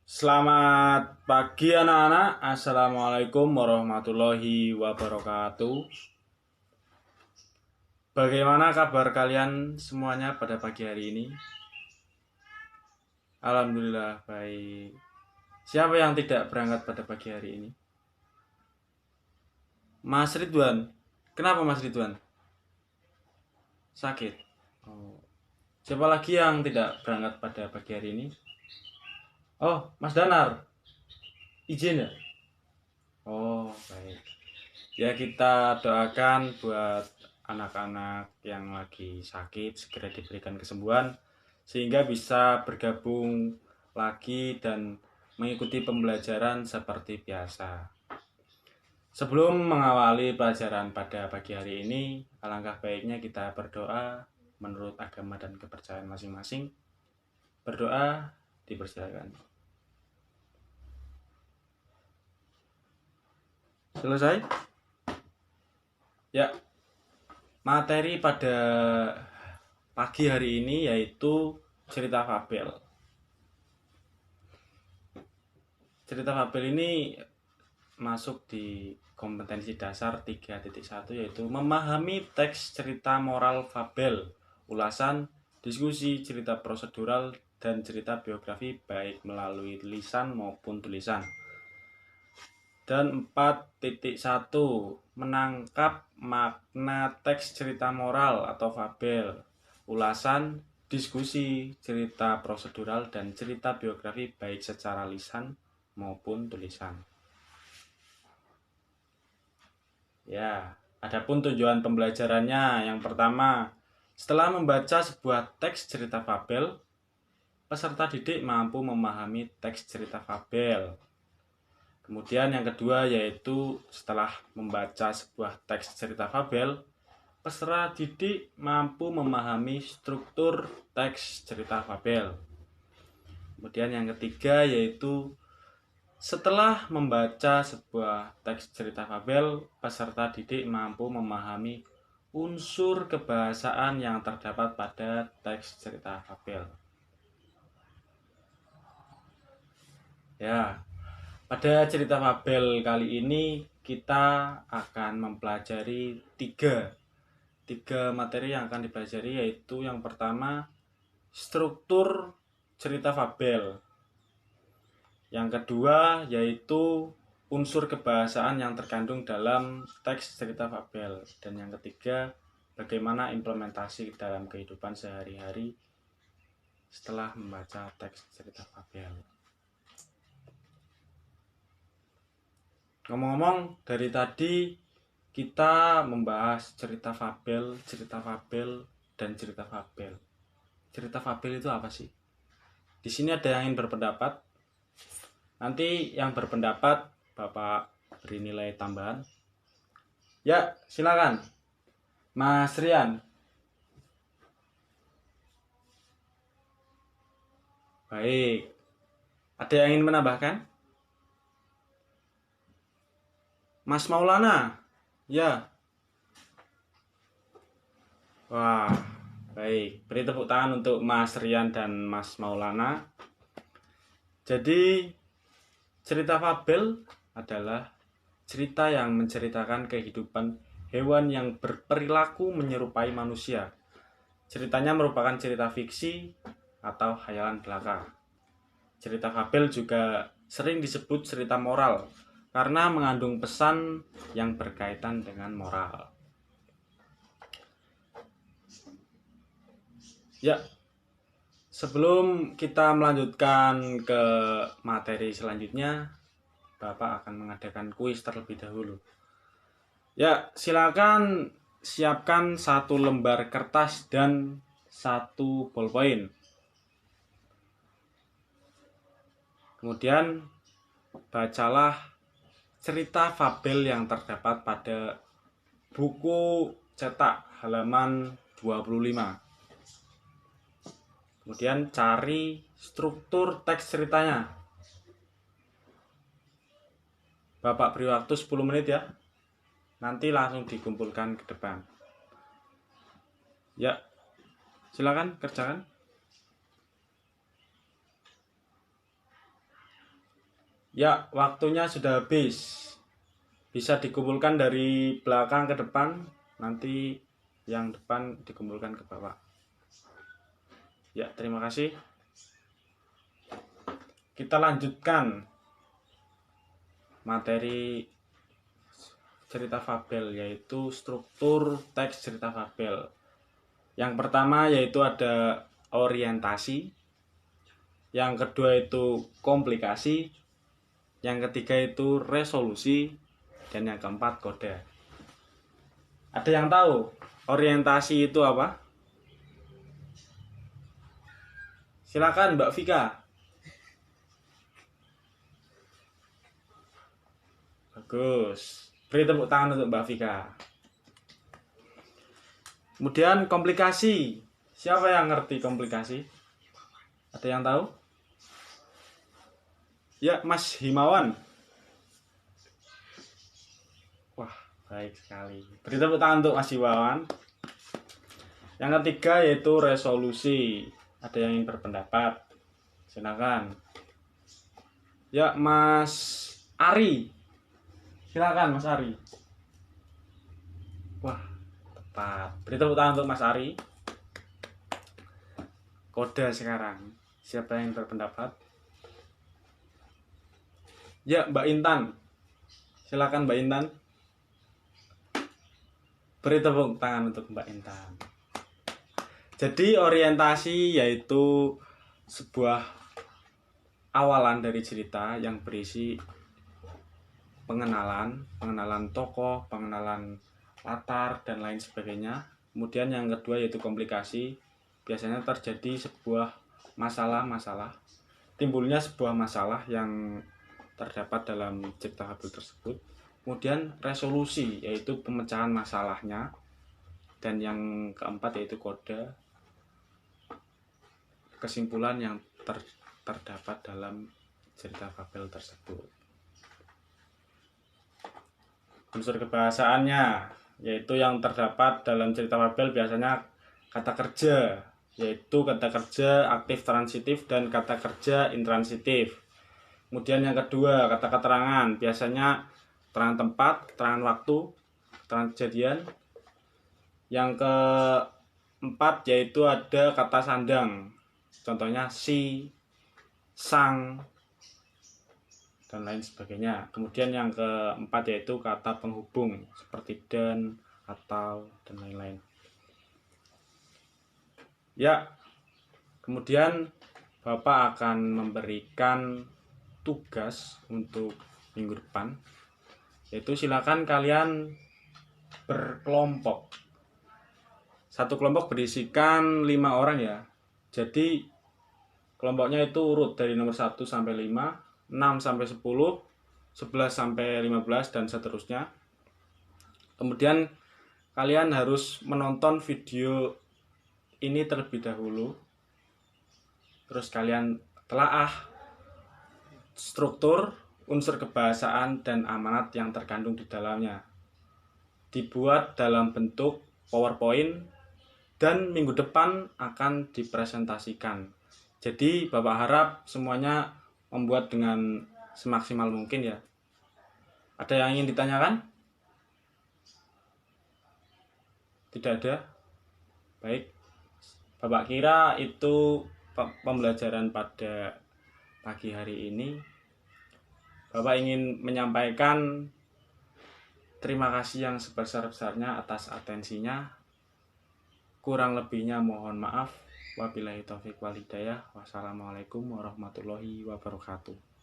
Selamat pagi anak-anak. Assalamualaikum warahmatullahi wabarakatuh. Bagaimana kabar kalian semuanya pada pagi hari ini? Alhamdulillah baik. Siapa yang tidak berangkat pada pagi hari ini? Mas Ridwan. Kenapa Mas Ridwan? Sakit. Oh. Siapa lagi yang tidak berangkat pada pagi hari ini? Oh, Mas Danar. Izin ya? Oh, baik. Ya, kita doakan buat anak-anak yang lagi sakit segera diberikan kesembuhan sehingga bisa bergabung lagi dan mengikuti pembelajaran seperti biasa. Sebelum mengawali pelajaran pada pagi hari ini, alangkah baiknya kita berdoa menurut agama dan kepercayaan masing-masing. Berdoa dipersilakan. Selesai? Ya, materi pada pagi hari ini yaitu cerita fabel. Cerita fabel ini masuk di kompetensi dasar 3.1 yaitu memahami teks cerita moral fabel, ulasan, diskusi, cerita prosedural, dan cerita biografi baik melalui lisan maupun tulisan. Dan 4.1 menangkap makna teks cerita moral atau fabel, ulasan, diskusi, cerita prosedural, dan cerita biografi baik secara lisan maupun tulisan. Ya, adapun tujuan pembelajarannya yang pertama, setelah membaca sebuah teks cerita fabel, peserta didik mampu memahami teks cerita fabel. Kemudian yang kedua yaitu setelah membaca sebuah teks cerita fabel, peserta didik mampu memahami struktur teks cerita fabel. Kemudian yang ketiga yaitu setelah membaca sebuah teks cerita fabel, peserta didik mampu memahami unsur kebahasaan yang terdapat pada teks cerita fabel. Ya, pada cerita fabel kali ini kita akan mempelajari tiga materi yang akan dipelajari, yaitu yang pertama struktur cerita fabel, yang kedua yaitu unsur kebahasaan yang terkandung dalam teks cerita fabel, dan yang ketiga bagaimana implementasi dalam kehidupan sehari-hari setelah membaca teks cerita fabel. Ngomong-ngomong, dari tadi kita membahas cerita fabel, dan cerita fabel. Cerita fabel itu apa sih? Di sini ada yang ingin berpendapat. Nanti yang berpendapat Bapak beri nilai tambahan. Ya, silakan. Mas Rian. Baik. Ada yang ingin menambahkan? Mas Maulana. Ya. Wah, baik. Beri tepuk tangan untuk Mas Rian dan Mas Maulana. Jadi, cerita fabel adalah cerita yang menceritakan kehidupan hewan yang berperilaku menyerupai manusia. Ceritanya merupakan cerita fiksi atau khayalan belaka. Cerita fabel juga sering disebut cerita moral karena mengandung pesan yang berkaitan dengan moral. Ya, sebelum kita melanjutkan ke materi selanjutnya, Bapak akan mengadakan kuis terlebih dahulu. Ya, silakan siapkan 1 lembar kertas dan 1 ballpoint. Kemudian bacalah cerita fabel yang terdapat pada buku cetak halaman 25. Kemudian cari struktur teks ceritanya. Bapak beri waktu 10 menit ya. Nanti langsung dikumpulkan ke depan. Ya, silakan kerjakan. Ya, waktunya sudah habis. Bisa dikumpulkan dari belakang ke depan, nanti yang depan dikumpulkan ke bawah. Ya, terima kasih. Kita lanjutkan materi cerita fabel, yaitu struktur teks cerita fabel. Yang pertama yaitu ada orientasi, yang kedua itu komplikasi, yang ketiga itu resolusi, dan yang keempat kode. Ada yang tahu orientasi itu apa? Silakan Mbak Vika. Bagus. Beri tepuk tangan untuk Mbak Vika. Kemudian komplikasi. Siapa yang ngerti komplikasi? Ada yang tahu? Ya, Mas Himawan. Wah, baik sekali. Beri tepuk tangan untuk Mas Himawan. Yang ketiga yaitu resolusi. Ada yang ingin berpendapat? Silakan. Ya, Mas Ari. Silakan Mas Ari. Wah, tepat. Beri tepuk tangan untuk Mas Ari. Kode sekarang. Siapa yang berpendapat? Ya, Mbak Intan. Silakan Mbak Intan. Beri tepuk tangan untuk Mbak Intan. Jadi orientasi yaitu sebuah awalan dari cerita yang berisi pengenalan tokoh, pengenalan latar, dan lain sebagainya. Kemudian yang kedua yaitu komplikasi. Biasanya terjadi sebuah masalah, timbulnya sebuah masalah yang terdapat dalam cerita fabel tersebut. Kemudian resolusi yaitu pemecahan masalahnya. Dan yang keempat yaitu kode, kesimpulan yang terdapat dalam cerita fabel tersebut. Unsur kebahasaannya yaitu yang terdapat dalam cerita fabel biasanya kata kerja, yaitu kata kerja aktif transitif dan kata kerja intransitif. Kemudian yang kedua kata keterangan, biasanya keterangan tempat, keterangan waktu, keterangan kejadian. Yang keempat yaitu ada kata sandang, contohnya si, sang, dan lain sebagainya. Kemudian yang keempat yaitu kata penghubung seperti dan, atau, dan lain-lain. Ya, kemudian Bapak akan memberikan tugas untuk minggu depan, yaitu silakan kalian berkelompok. Satu kelompok berisikan 5 orang ya. Jadi kelompoknya itu urut dari nomor 1 sampai 5, 6 sampai 10, 11 sampai 15, dan seterusnya. Kemudian kalian harus menonton video ini terlebih dahulu. Terus kalian telaah struktur, unsur kebahasaan, dan amanat yang terkandung di dalamnya. Dibuat dalam bentuk PowerPoint dan minggu depan akan dipresentasikan. Jadi Bapak harap semuanya membuat dengan semaksimal mungkin ya. Ada yang ingin ditanyakan? Tidak ada? Baik. Bapak kira itu pembelajaran pada pagi hari ini. Bapak ingin menyampaikan terima kasih yang sebesar-besarnya atas atensinya. Kurang lebihnya mohon maaf. Wabillahi taufiq wal hidayah. Wassalamualaikum warahmatullahi wabarakatuh.